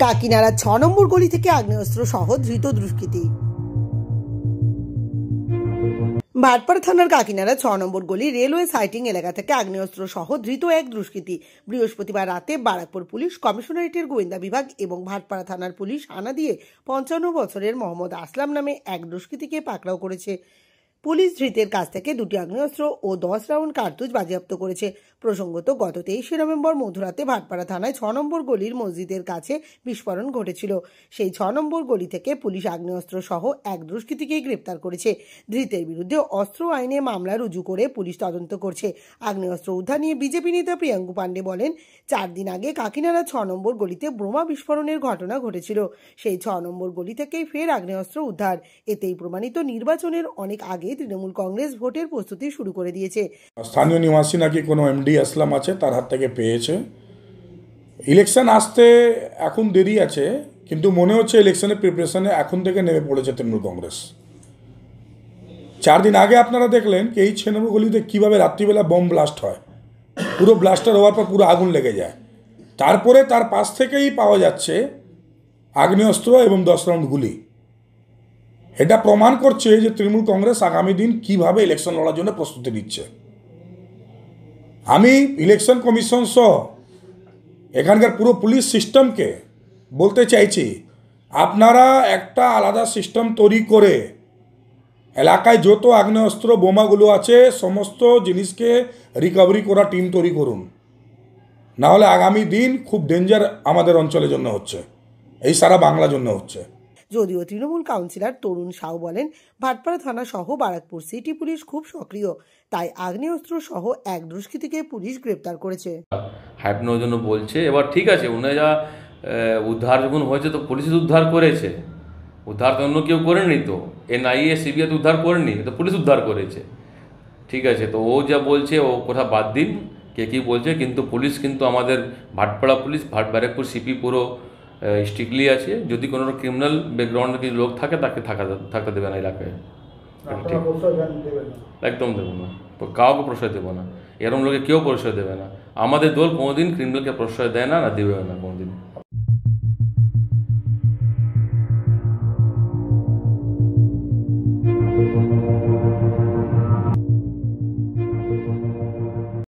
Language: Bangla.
কাকিনাড়া 6 নম্বর গলি থেকে আগ্নেয়াস্ত্র সহ ধৃত দুষ্কৃতী। ভাটপাড়া থানার কাকিনাড়া 6 নম্বর গলি রেলওয়ে সাইটিং এলাকা থেকে আগ্নেয়াস্ত্র সহ ধৃত এক দুষ্কৃতী বৃহস্পতিবার রাতে বারাকপুর পুলিশ কমিশনারেটের গোয়েন্দা বিভাগ এবং ভাটপাড়া থানার পুলিশ হানা দিয়ে 55 বছরের মোহাম্মদ আসলাম নামে এক দুষ্কৃতীকে পাকড়াও করেছে। পুলিশ ধৃতের কাছ থেকে 2টি আগ্নেয়াস্ত্র ও 10 রাউন্ড কার্তুজ বাজেয়াপ্ত করেছে। প্রসঙ্গত, গত 23শে নভেম্বর মধ্যরাতে ভাটপাড়া থানায় 6 নম্বর গলির মসজিদের কাছে বিস্ফোরণ ঘটেছিল। সেই 6 নম্বর গলি থেকে পুলিশ আগ্নেয়াস্ত্র সহ এক দুষ্কৃতীকে গ্রেপ্তার করেছে। ধৃতের বিরুদ্ধে অস্ত্র আইনে মামলা রুজু করে পুলিশ তদন্ত করছে। আগ্নেয়াস্ত্র উদ্ধার নিয়ে বিজেপি নেতা প্রিয়াঙ্কু পাণ্ডে বলেন, 4 দিন আগে কাকিনাড়া 6 নম্বর গলিতে বোমা বিস্ফোরণের ঘটনা ঘটেছিল। সেই 6 নম্বর গলি থেকেই ফের আগ্নেয়াস্ত্র উদ্ধার। এতেই প্রমাণিত নির্বাচনের অনেক আগে তৃণমূল কংগ্রেস ভোটের প্রস্তুতি শুরু করে দিয়েছে। স্থানীয় নিবাসী নাকি কোনো এমডি আসলাম আছে, তার হাত থেকে পেয়েছে। ইলেকশন আসতে এখন দেরি আছে, কিন্তু মনে হচ্ছে ইলেকশনের প্রিপারেশনে এখন থেকে নেমে পড়েছে তৃণমূল কংগ্রেস। 4 দিন আগে আপনারা দেখলেন কি এই 6 নম্বর গলিতে কীভাবে রাত্রিবেলা বোম ব্লাস্ট হয়, পুরো ব্লাস্টার হওয়ার পর পুরো আগুন লেগে যায়। তারপরে তার পাশ থেকেই পাওয়া যাচ্ছে আগ্নেয়াস্ত্র এবং 10 রাউন্ড গুলি। এটা প্রমাণ করছে যে তৃণমূল কংগ্রেস আগামী দিন কিভাবে ইলেকশন লড়ার জন্য প্রস্তুতি নিচ্ছে। আমি ইলেকশন কমিশন সহ এখানকার পুরো পুলিশ সিস্টেমকে বলতে চাইছি, আপনারা একটা আলাদা সিস্টেম তৈরি করে এলাকায় যত আগ্নেয়াস্ত্র বোমাগুলো আছে সমস্ত জিনিসকে রিকভারি করা টিম তৈরি করুন, নাহলে আগামী দিন খুব ডেঞ্জার আমাদের অঞ্চলের জন্য হচ্ছে, এই সারা বাংলার জন্য হচ্ছে। যদিও তৃণমূল কাউন্সিলর তরুণ সাউ বলেন, ভাটপাড়া থানা সহ বারাকপুর সিটি পুলিশ খুব সক্রিয়, তাই আগ্নেয়াস্ত্র সহ এক দুষ্কৃতীকে পুলিশ গ্রেপ্তার করেছে। হাইপনোর জন্য বলছে, এবার ঠিক আছে, ওনারা উদ্ধার যখন হয়েছে তো পুলিশ উদ্ধার করেছে, উদ্ধার তো অন্য কেউ করেনি, তো এনআইএ সিবিআই তো উদ্ধার করেনি, তো পুলিশ উদ্ধার করেছে। ঠিক আছে, তো ও যা বলছে ও কথা বাদ দিন, কে কী বলছে, কিন্তু পুলিশ কিন্তু আমাদের ভাটপাড়া পুলিশ বারাকপুর সিপি পুরো স্ট্রিক্টলি আছে। যদি কোনো ক্রিমিনাল ব্যাকগ্রাউন্ডের কিছু লোক থাকে তাকে থাকতে দেবে না এলাকায়, একদম দেবো না, কাউকে প্রশ্রয় দেবো না, এরকম লোকে কেউ প্রশ্রয় দেবে না। আমাদের দল কোনোদিন ক্রিমিনালকে প্রশ্রয় দেয় না, দেবেও না কোনোদিন।